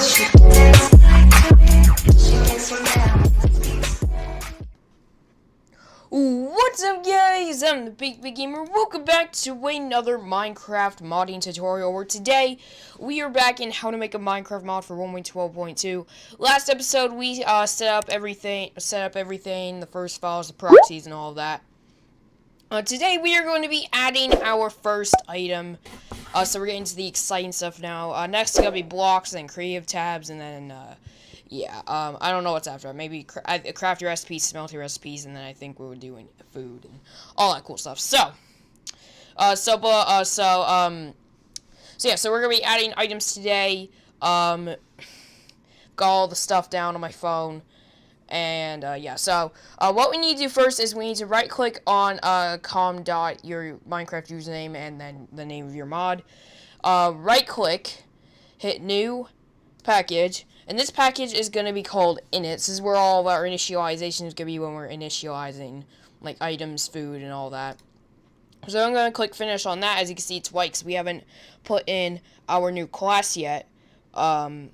What's up, guys? I'm the PigPigGamer. Welcome back to another Minecraft modding tutorial, where today we are back in how to make a Minecraft mod for 1.12.2. Last episode we set up everything, the first files, the proxies, and all of that. Today we are going to be adding our first item. So we're getting to the exciting stuff now. Next is gonna be blocks, and then creative tabs, and then I don't know what's after. Maybe craft your recipes, smelt your recipes, and then I think we were doing food and all that cool stuff. So we're gonna be adding items today. Got all the stuff down on my phone, and what we need to do first is we need to right click on your Minecraft username and then the name of your mod. Right click, hit new package. And this package is going to be called init. This is where all of our initialization is going to be when we're initializing, like, items, food, and all that. So I'm going to click finish on that. As you can see, it's white because we haven't put in our new class yet. So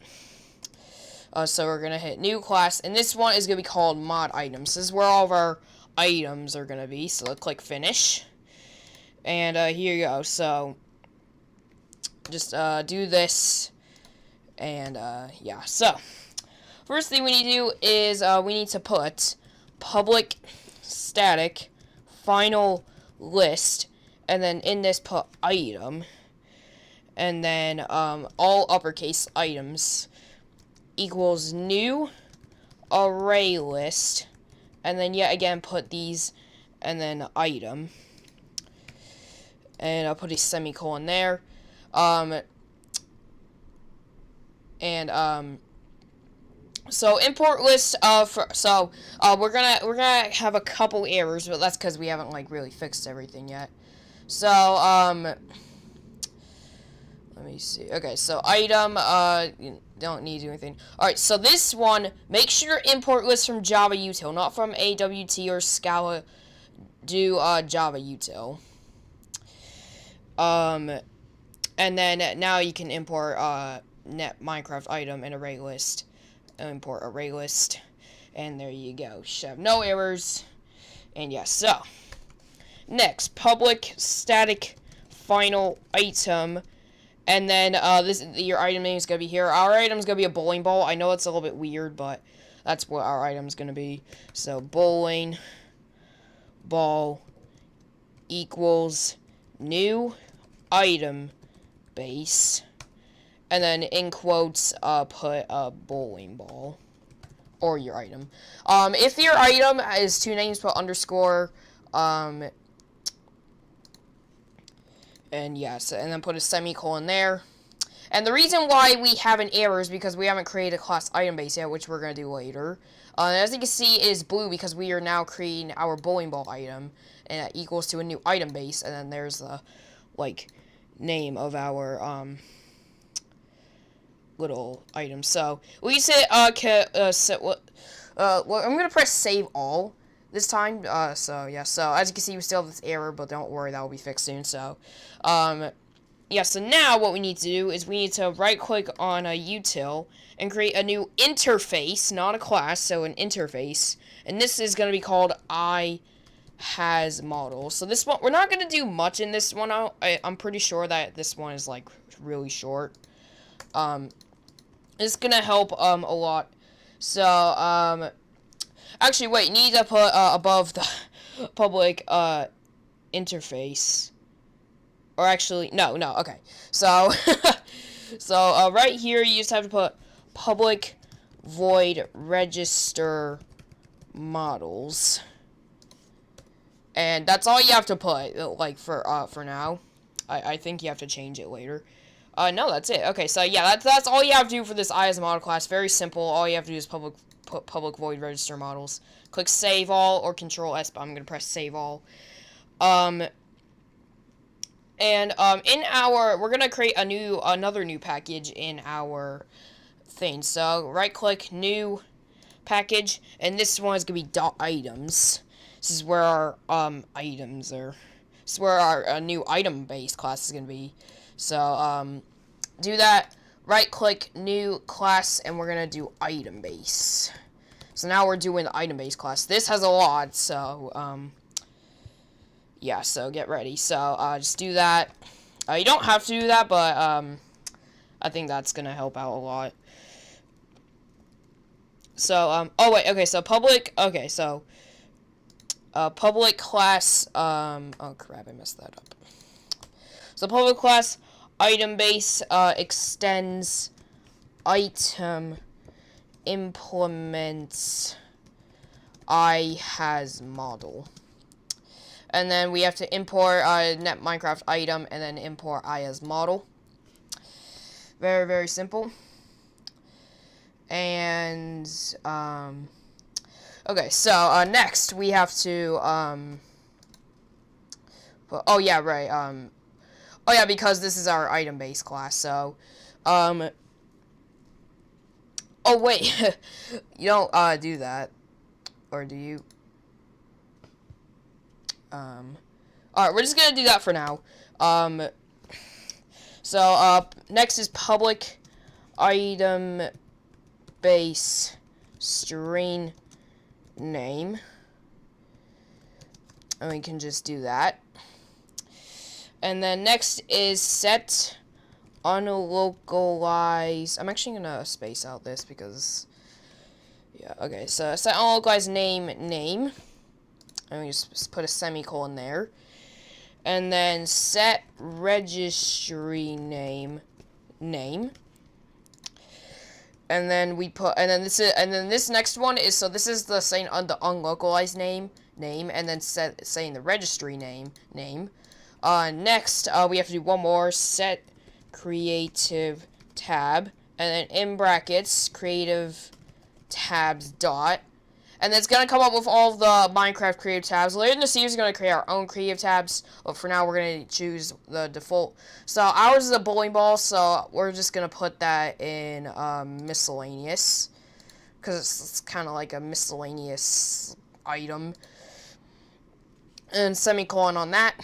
we're going to hit new class. And this one is going to be called mod items. This is where all of our items are going to be. So let's click finish. And here you go. So just do this. And, so, first thing we need to do is, we need to put public static final list, and then in this put item, and then, all uppercase items equals new array list, and then yet again put these, and then item, and I'll put a semicolon there. So import list we're gonna have a couple errors, but that's because we haven't like really fixed everything yet. So let me see. Okay, so item you don't need to do anything. Alright, so this one, make sure import list from Java util, not from AWT or Scala. Do Java util. And then now you can import net Minecraft item and array list. Import array list, and there you go. Should have no errors. And yes, so next, public static final item, and then your item name is gonna be here. Our item is gonna be a bowling ball. I know it's a little bit weird, but that's what our item is gonna be. So bowling ball equals new item base. And then in quotes, put a bowling ball, or your item. If your item is two names, put underscore, and yes, and then put a semicolon there. And the reason why we have an error is because we haven't created a class item base yet, which we're gonna do later. As you can see, it is blue because we are now creating our bowling ball item, and it equals to a new item base. And then there's the name of our little items. So we say I'm gonna press save all this time. So as you can see, we still have this error, but don't worry, that will be fixed soon. So so now what we need to do is we need to right click on a util and create a new interface, not a class, so an interface, and this is going to be called has model. So this one, we're not going to do much in this one. I'm pretty sure that this one is like really short. It's gonna help a lot. So actually wait, you need to put above the public interface, or actually no, okay. So right here you just have to put public void register models, and that's all you have to put, like, for now. I think you have to change it later. No, that's it. Okay, so yeah, that's all you have to do for this as model class. Very simple. All you have to do is put public void register models. Click save all or Control S, but I'm gonna press save all. We're gonna create another new package in our thing. So right click, new package, and this one is gonna be .items. This is where our items are. This is where our new item base class is gonna be. So, do that, right click new class, and we're gonna do item base. So now we're doing the item base class. This has a lot, so yeah, so get ready. So just do that. You don't have to do that, but I think that's gonna help out a lot. So oh wait, okay, so public, okay, so public class, oh crap, I messed that up. So public class item base extends item implements I has model. And then we have to import net Minecraft item and then import I as model. Very, very simple. And okay, so next we have to oh yeah, right, oh yeah, because this is our item base class, so oh wait, you don't do that, or do you? Alright, we're just gonna do that for now. So next is public item base string name, and we can just do that. And then next is set unlocalized. I'm actually gonna space out this because, yeah, okay, so set unlocalized name, and we just put a semicolon there. And then set registry name. And then we put, and then this next one is, so this is the saying on the unlocalized name, and then saying the registry name. Next, we have to do one more, set creative tab, and then in brackets, creative tabs dot, and it's going to come up with all of the Minecraft creative tabs. Later in the series, we're going to create our own creative tabs, but for now, we're going to choose the default. So ours is a bowling ball, so we're just going to put that in miscellaneous, because it's kind of like a miscellaneous item, and semicolon on that.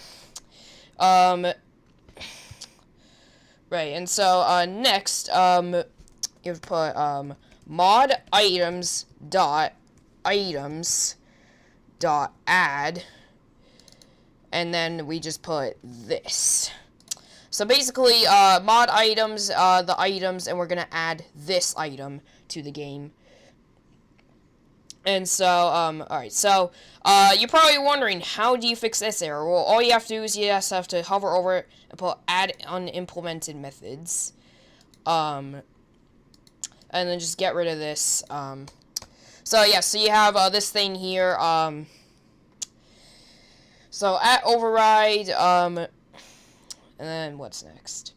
Right, and so, next, you have to put, mod items dot add, and then we just put this. So basically, mod items, the items, and we're gonna add this item to the game. And so, alright, so, you're probably wondering, how do you fix this error? Well, all you have to do is you just have to hover over it and put add unimplemented methods. And then just get rid of this. So, yeah, so you have, this thing here, so at override, and then what's next?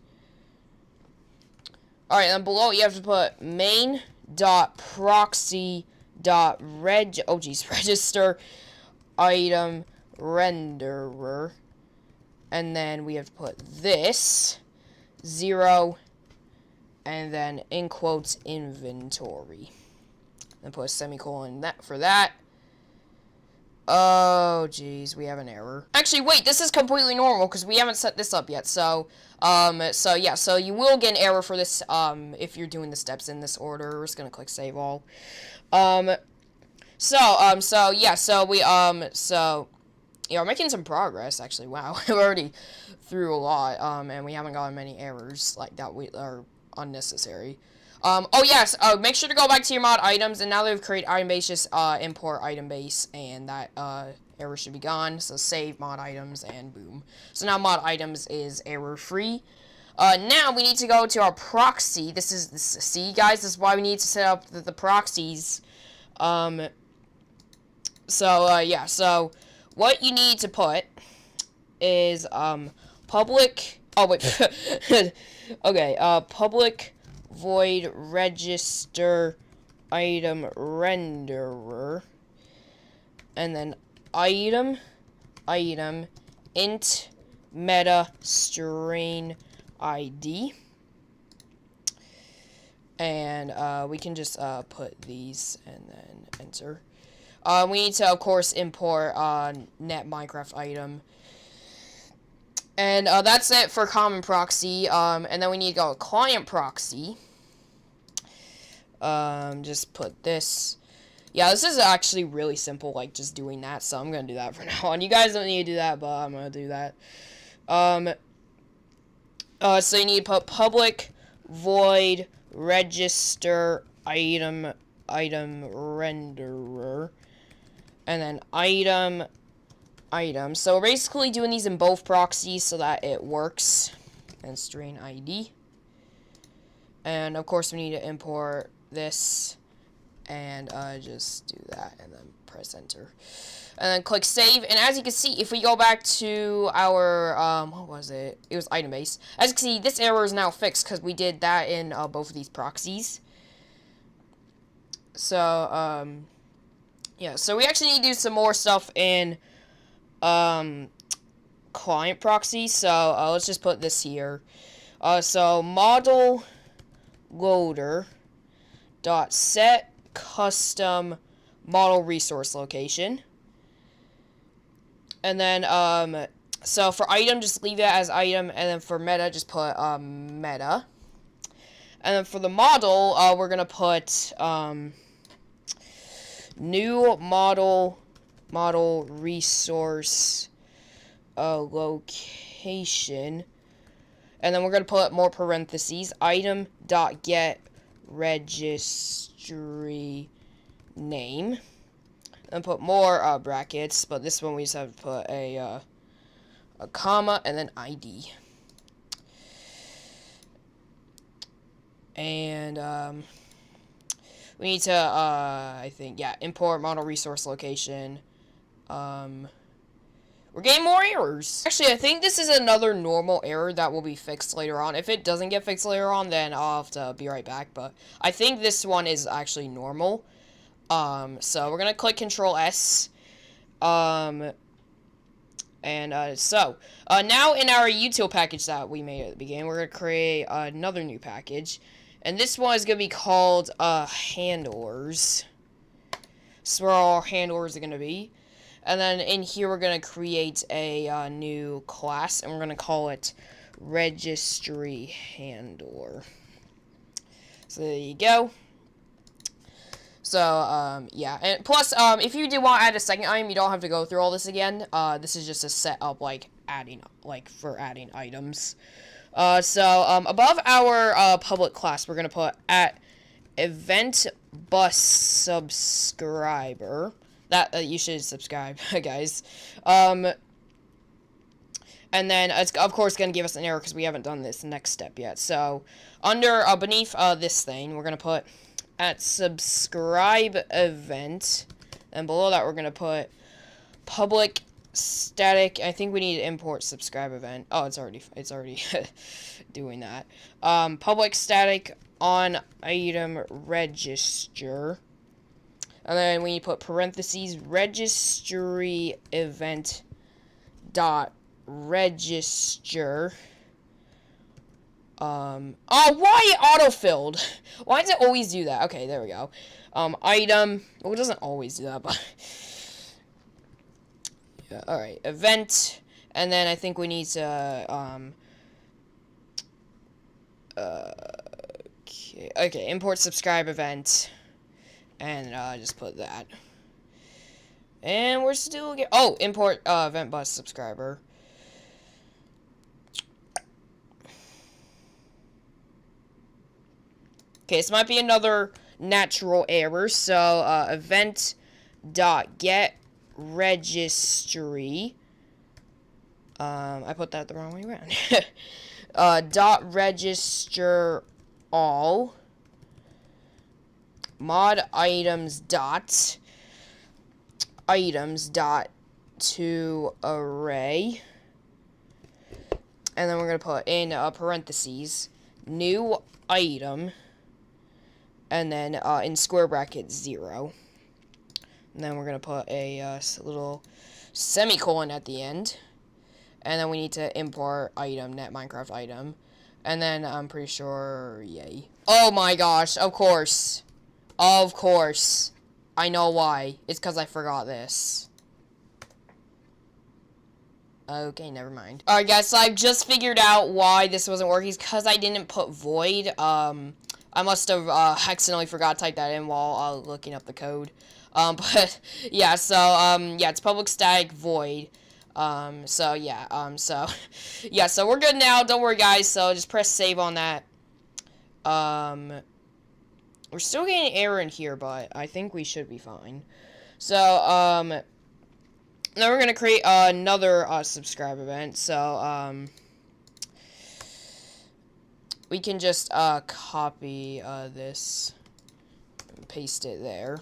Alright, then below you have to put main.proxy.register item renderer, and then we have to put this 0, and then in quotes inventory, and put a semicolon for that. Oh geez, we have an error. Actually, wait, this is completely normal because we haven't set this up yet. So yeah, so you will get an error for this if you're doing the steps in this order. We're just gonna click save all. So yeah, so we yeah, we're making some progress actually. Wow, we're already through a lot, and we haven't gotten many errors like that we are unnecessary. Oh yes, make sure to go back to your mod items, and now that we've created item base, just import item base, and that error should be gone. So save mod items, and boom. So now mod items is error free. Now we need to go to our proxy. See guys, this is why we need to set up the proxies. Yeah, so what you need to put is public, oh wait, okay, public void register item renderer, and then item int meta string ID, and we can just put these and then enter. We need to of course import net Minecraft item, And that's it for common proxy. And then we need to go client proxy. Just put this. Yeah, this is actually really simple, like just doing that. So I'm gonna do that from now on. You guys don't need to do that, but I'm gonna do that. So you need to put public void register item renderer, and then item. So we're basically doing these in both proxies so that it works. And string ID. And of course we need to import this, and just do that, and then press enter, and then click save. And as you can see, if we go back to our what was it? It was item base. As you can see, this error is now fixed because we did that in both of these proxies. So yeah, so we actually need to do some more stuff in client proxy. So let's just put this here. So model loader dot set custom model resource location, and then so for item, just leave it as item, and then for meta, just put meta, and then for the model, we're gonna put new model resource location, and then we're gonna put more parentheses, item dot get registry name, and put more brackets, but this one we just have to put a comma and then ID. And we need to I think, yeah, import model resource location. We're getting more errors. Actually, I think this is another normal error that will be fixed later on. If it doesn't get fixed later on, then I'll have to be right back. But I think this one is actually normal. So we're going to click Control S. So now in our util package that we made at the beginning, we're going to create another new package. And this one is going to be called handlers. So where all our handlers are going to be. And then in here, we're going to create a new class, and we're going to call it registry handler. So there you go. So, yeah. And plus, if you do want to add a second item, you don't have to go through all this again. This is just a setup, for adding items. Above our public class, we're going to put at event bus subscriber. That you should subscribe, guys. And then it's of course going to give us an error because we haven't done this next step yet. So under beneath this thing, we're going to put at subscribe event, and below that we're going to put public static. I think we need to import subscribe event. Oh, it's already doing that. Public static on item register. And then we need to put parentheses registry event dot register. Oh, why it autofilled? Why does it always do that? Okay, there we go. Item. Well, it doesn't always do that, but yeah. All right, event, and then I think we need to okay, import subscribe event. And just put that. And we're still import event bus subscriber. Okay, this might be another natural error. So event dot get registry. I put that the wrong way around. Dot register all. Mod items dot to array, and then we're gonna put in parentheses new item, and then in square brackets 0, and then we're gonna put a little semicolon at the end, and then we need to import item net Minecraft item, and then I'm pretty sure yay. Oh my gosh! Of course. Of course. I know why. It's because I forgot this. Okay, never mind. Alright, guys, so I've just figured out why this wasn't working. It's because I didn't put void. I must have accidentally forgot to type that in while looking up the code. But, yeah, so, yeah, it's public static void. So, yeah, so, yeah, so we're good now. Don't worry, guys. So, just press save on that. We're still getting an error in here, but I think we should be fine. So, now we're going to create another subscribe event. So, we can just copy this and paste it there.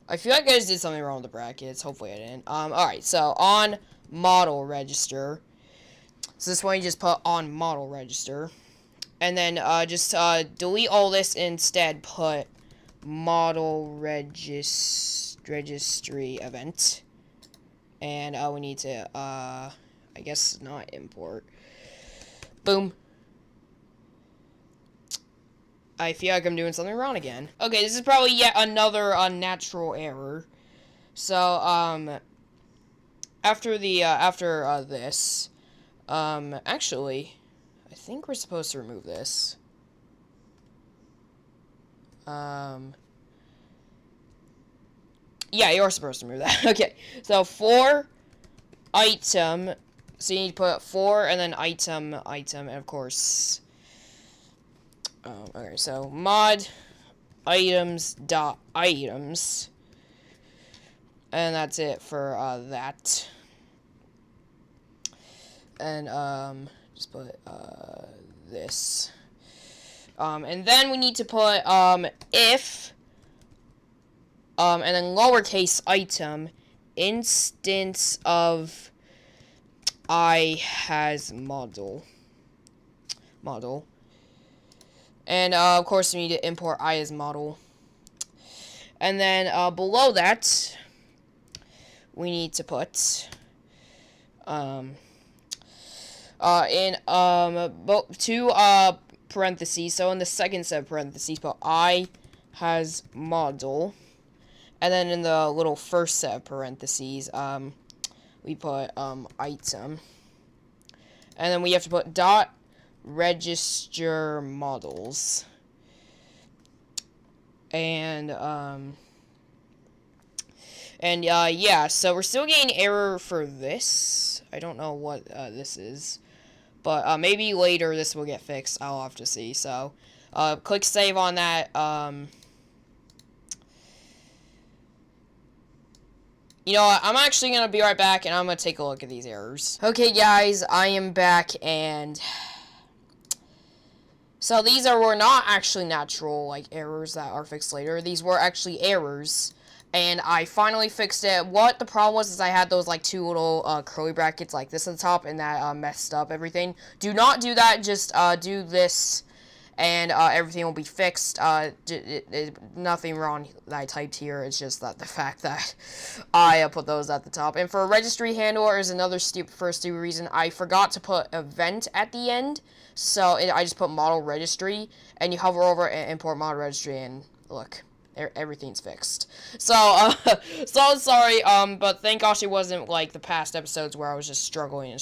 I feel like I just did something wrong with the brackets. Hopefully I didn't. Alright, so on model register. So this one you just put on model register. And then just delete all this, instead put model registry event. And we need to, I guess not import. Boom. I feel like I'm doing something wrong again. Okay, this is probably yet another unnatural error. So, after the, this, actually, I think we're supposed to remove this. Yeah, you're supposed to remove that. Okay, so for item, so you need to put for and then item, and of course, okay, so mod items dot items, and that's it for that. And just put this. And then we need to put if and then lowercase item instance of I has model. And of course we need to import I as model. And then below that we need to put in two parentheses. So in the second set of parentheses, put I has model, and then in the little first set of parentheses, we put item, and then we have to put dot register models, and yeah, so we're still getting error for this. I don't know what this is, but maybe later this will get fixed. I'll have to see. So click save on that. You know what, I'm actually going to be right back, and I'm going to take a look at these errors. Okay, guys, I am back, and so these were not actually natural, like, errors that are fixed later. These were actually errors, and I finally fixed it. What the problem was is I had those, like, two little curly brackets like this at the top, and that messed up everything. Do not do that. Just do this, and everything will be fixed. Nothing wrong that I typed here. It's just that the fact that I put those at the top. And for a registry handler is another stupid reason. I forgot to put event at the end, so I just put model registry, and you hover over and import model registry, and look, everything's fixed. So, so sorry, but thank gosh it wasn't like the past episodes where I was just struggling.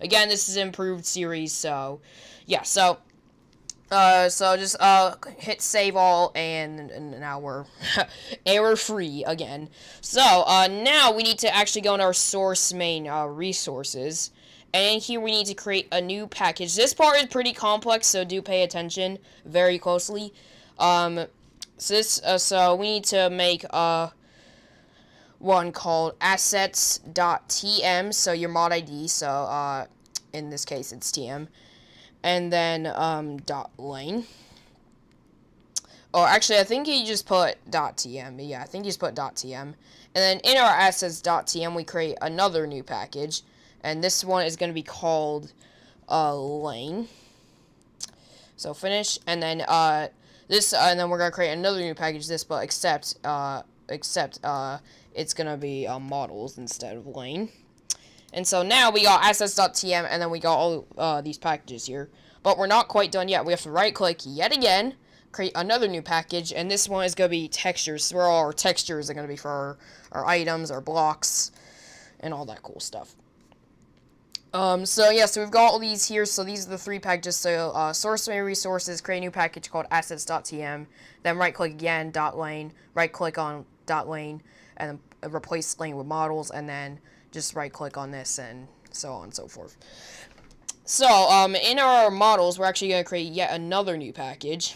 Again, this is an improved series, so yeah, so just hit save all, and now we're error free again. So now we need to actually go into our source main resources, and here we need to create a new package. This part is pretty complex, so do pay attention very closely. So we need to make one called assets.tm, so your mod ID, so in this case it's tm. And then dot lane. Or actually, I think you just put .tm. Yeah, I think you just put .tm. And then in our assets.tm, we create another new package, and this one is going to be called lane. So finish, and then this, and then we're going to create another new package. But except it's going to be models instead of lane. And so now we got assets.tm, and then we got all these packages here. But we're not quite done yet. We have to right-click yet again, create another new package, and this one is going to be textures. So where all our textures are going to be for our items, our blocks. and all that cool stuff. So yeah, so we've got all these here. So these are the 3 packages. So source main resources, create a new package called assets.tm, then right click again, .lane, right click on .lane, and then replace lane with models, and then just right click on this, and so on and so forth. So in our models, we're actually going to create yet another new package.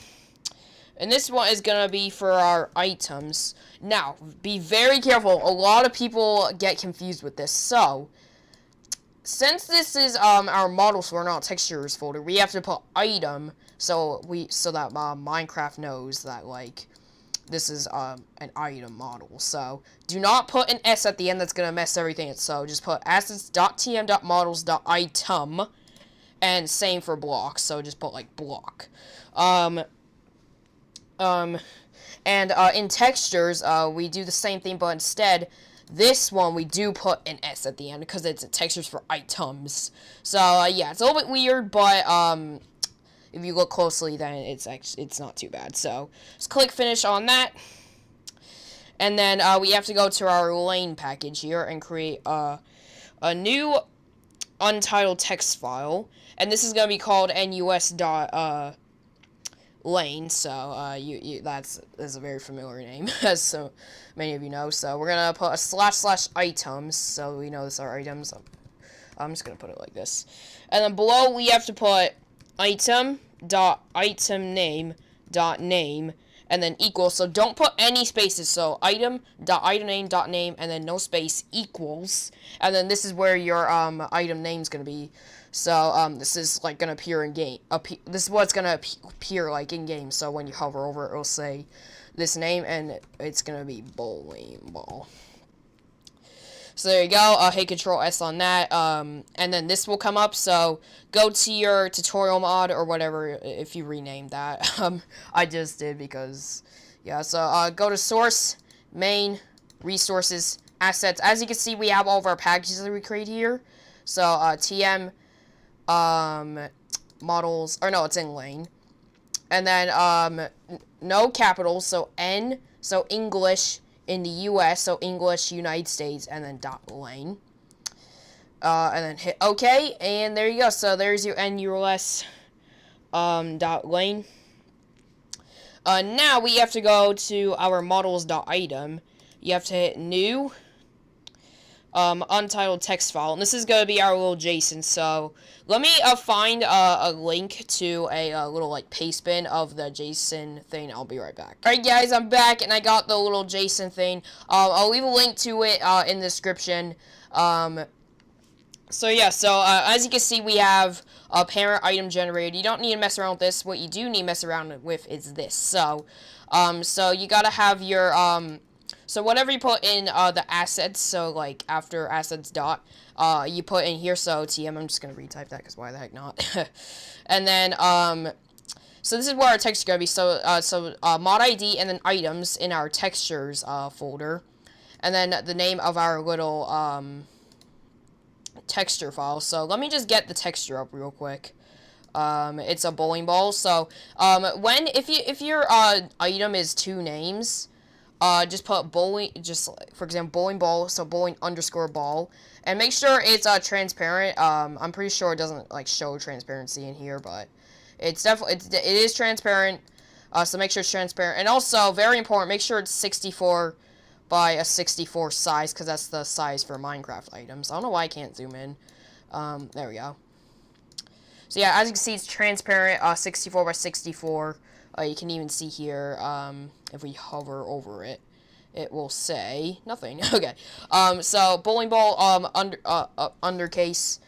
And this one is going to be for our items. Now, be very careful. A lot of people get confused with this. So, since this is our models for our textures folder, we have to put item so that Minecraft knows that like this is an item model. So do not put an S at the end. That's gonna mess everything up. So just put assets.tm.models.item, and same for blocks. So just put like block. And in textures, we do the same thing, but instead, this one we do put an S at the end because it's textures for items. So yeah, it's a little bit weird, but if you look closely, then it's not too bad. So just click finish on that, and then we have to go to our lane package here and create a new untitled text file, and this is gonna be called nus. Lane, so that's a very familiar name, as so many of you know. So we're gonna put a / items, so we know this are items. I'm just gonna put it like this, and then below we have to put item.itemName.name, and then equals. So don't put any spaces. So item.itemName.name, and then no space, equals, and then this is where your item name's gonna be. So, this is, like, gonna appear in game. This is what's gonna appear, like, in game. So, when you hover over it, it'll say this name, and it's gonna be bowling ball. So, there you go. Hit Control S on that. And then this will come up. So, go to your tutorial mod or whatever, if you rename that. I just did because, yeah. So, go to source, main, resources, assets. As you can see, we have all of our packages that we create here. So, TM... models, or no, it's in lane, and then no capitals, so N, so English in the US, so English United States, and then .lane, and then hit OK, and there you go. So there's your NULS .lane. Now we have to go to our models.item. You have to hit new untitled text file, and this is going to be our little JSON. So let me find a link to a little like paste bin of the JSON thing. I'll be right back. Alright guys, I'm back, and I got the little JSON thing. I'll leave a link to it in the description. So yeah, so as you can see, we have a parent item generated. You don't need to mess around with this. What you do need to mess around with is this. So so you gotta have your so whatever you put in the assets, so like after assets dot, you put in here. So TM, I'm just gonna retype that because why the heck not? And then so this is where our text is gonna be. So mod ID and then items in our textures folder, and then the name of our little texture file. So let me just get the texture up real quick. It's a bowling ball. So if your item is 2 names, just put bowling, just for example, bowling ball, so bowling underscore ball, and make sure it's transparent. I'm pretty sure it doesn't like show transparency in here, but it's definitely it is transparent. So make sure it's transparent, and also very important, make sure it's 64 by a 64 size, because that's the size for Minecraft items. I don't know why I can't zoom in. There we go. So yeah, as you can see, it's transparent, 64 by 64. You can even see here, if we hover over it, it will say nothing. Okay. So bowling ball, undercase.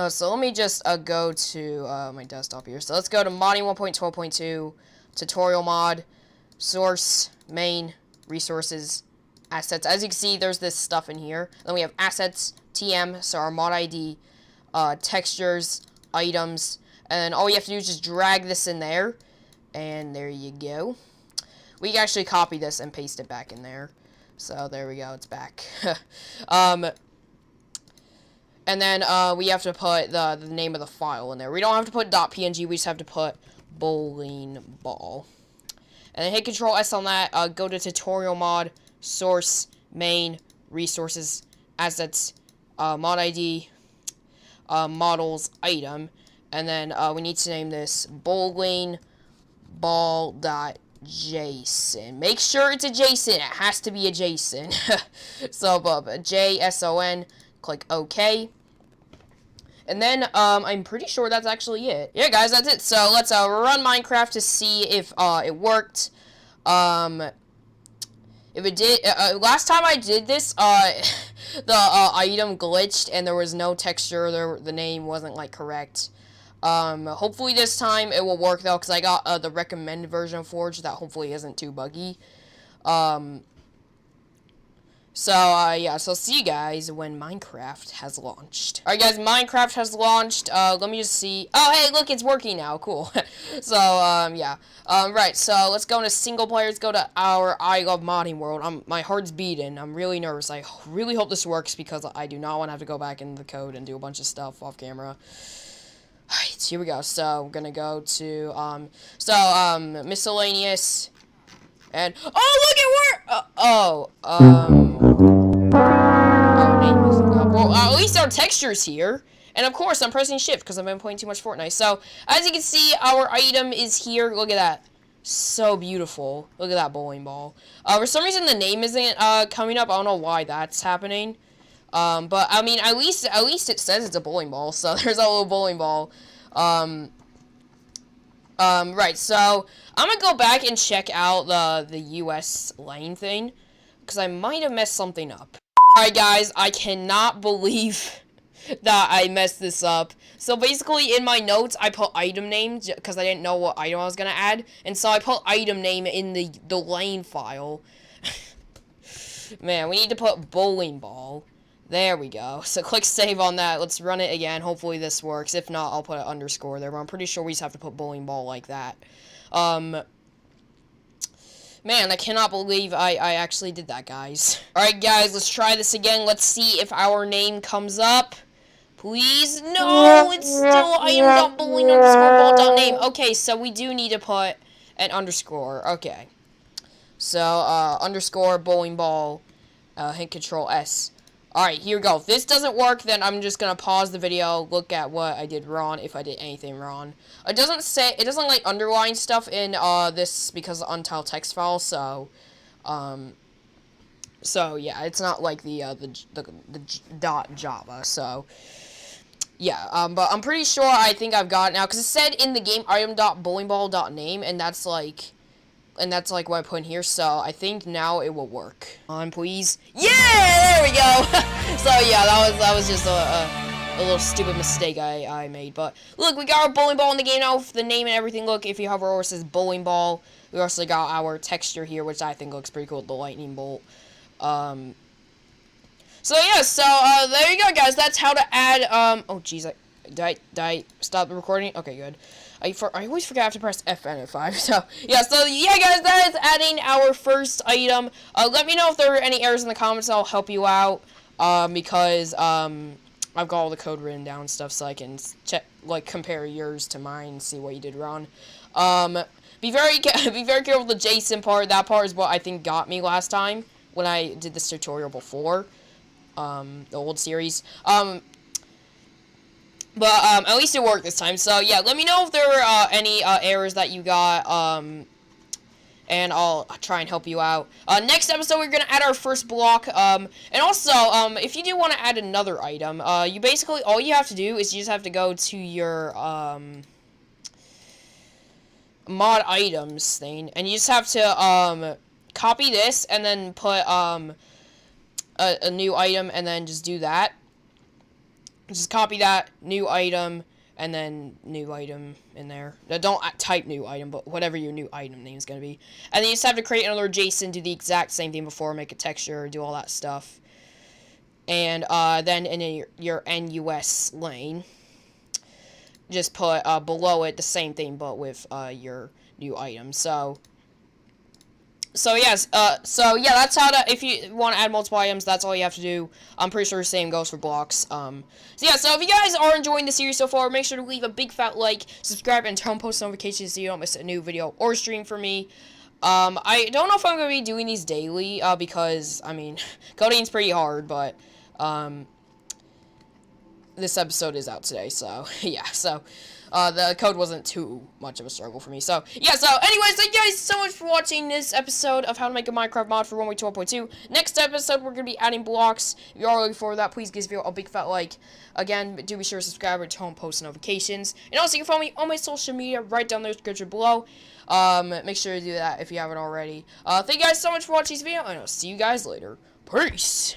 So let me just go to my desktop here. So let's go to modding 1.12.2, tutorial mod, source, main, resources, assets. As you can see, there's this stuff in here. Then we have assets, TM, so our mod ID, textures, items, and all you have to do is just drag this in there, and there you go. We can actually copy this and paste it back in there. So there we go, it's back. And then we have to put the name of the file in there. We don't have to put .png, we just have to put bowling ball. And then hit Control S on that, go to tutorial mod, source, main, resources, assets, mod ID, models, item, and then we need to name this bowling ball.json. Make sure it's a JSON. It has to be a JSON. So, JSON, click OK. And then, I'm pretty sure that's actually it. Yeah, guys, that's it. So, let's, run Minecraft to see if, it worked. If it did, last time I did this, the, item glitched, and there was no texture, the name wasn't, like, correct. Hopefully this time it will work, though, because I got, the recommended version of Forge that hopefully isn't too buggy. Yeah, so see you guys when Minecraft has launched. Alright, guys, Minecraft has launched. Let me just see. Oh, hey, look, it's working now. Cool. So, yeah. Right, so let's go into single player. Let's go to our I Love Modding world. My heart's beating. I'm really nervous. I really hope this works because I do not want to have to go back into the code and do a bunch of stuff off camera. Alright, here we go. So, we're gonna go to, miscellaneous. And, oh, look, well, at least our texture's here. And, of course, I'm pressing shift because I've been playing too much Fortnite. So, as you can see, our item is here. Look at that. So beautiful. Look at that bowling ball. For some reason, the name isn't, coming up. I don't know why that's happening. But, I mean, at least it says it's a bowling ball. So, there's a little bowling ball. Right, so I'm gonna go back and check out the US lane thing, because I might have messed something up. Alright, guys, I cannot believe that I messed this up. So basically, in my notes, I put item name, because I didn't know what item I was gonna add, and so I put item name in the lane file. Man, we need to put bowling ball. There we go. So click save on that. Let's run it again. Hopefully this works. If not, I'll put an underscore there. But I'm pretty sure we just have to put bowling ball like that. Man, I cannot believe I actually did that, guys. Alright, guys, let's try this again. Let's see if our name comes up. Please? No, it's still item.bowling_ball.name. Okay, so we do need to put an underscore. Okay. So, underscore bowling ball, hit Control S. Alright, here we go. If this doesn't work, then I'm just gonna pause the video, look at what I did wrong, if I did anything wrong. It doesn't like underline stuff in this because of untitled text file, so yeah, it's not like the .java, so yeah, but I'm pretty sure I think I've got it now, because it said in the game item.bowlingball.name, and that's like what I put in here, so I think now it will work. On, please. Yeah, there we go. So yeah, that was just a little stupid mistake I made. But look, we got our bowling ball in the game now with the name and everything. Look, if you hover over, it says bowling ball. We also got our texture here, which I think looks pretty cool with the lightning bolt. So yeah, so there you go, guys. That's how to add oh jeez, did I stop the recording? Okay, good. I always forget I have to press FN at 5, so yeah, guys, that is adding our first item. Let me know if there are any errors in the comments, I'll help you out, because, I've got all the code written down and stuff, so I can check, like, compare yours to mine and see what you did wrong. Be very careful with the JSON part. That part is what I think got me last time, when I did this tutorial before, the old series. But, at least it worked this time. So, yeah, let me know if there were, any, errors that you got, and I'll try and help you out. Next episode, we're gonna add our first block, and also, if you do want to add another item, you basically, all you have to do is you just have to go to your, mod items thing, and you just have to, copy this, and then put, a new item, and then just do that. Just copy that, new item, and then new item in there. Now, don't type new item, but whatever your new item name is going to be. And then you just have to create another JSON, do the exact same thing before, make a texture, do all that stuff. And then in your NUS lane, just put below it the same thing, but with your new item. So yes, so yeah, that's how to, if you want to add multiple items, that's all you have to do. I'm pretty sure the same goes for blocks. So yeah, so if you guys are enjoying the series so far, make sure to leave a big fat like, subscribe, and turn on post notifications so you don't miss a new video or stream from me. I don't know if I'm going to be doing these daily, because, I mean, coding's pretty hard, but, this episode is out today, so, yeah, so, the code wasn't too much of a struggle for me, so, yeah, so, anyways, thank you guys so much for watching this episode of how to make a Minecraft mod for 1.12.2. Next episode, we're going to be adding blocks. If you are looking forward to that, please give this video a big fat like. Again, do be sure to subscribe and turn on post notifications, and also, you can follow me on my social media right down there in the description below. Make sure to do that if you haven't already. Thank you guys so much for watching this video, and I'll see you guys later. Peace!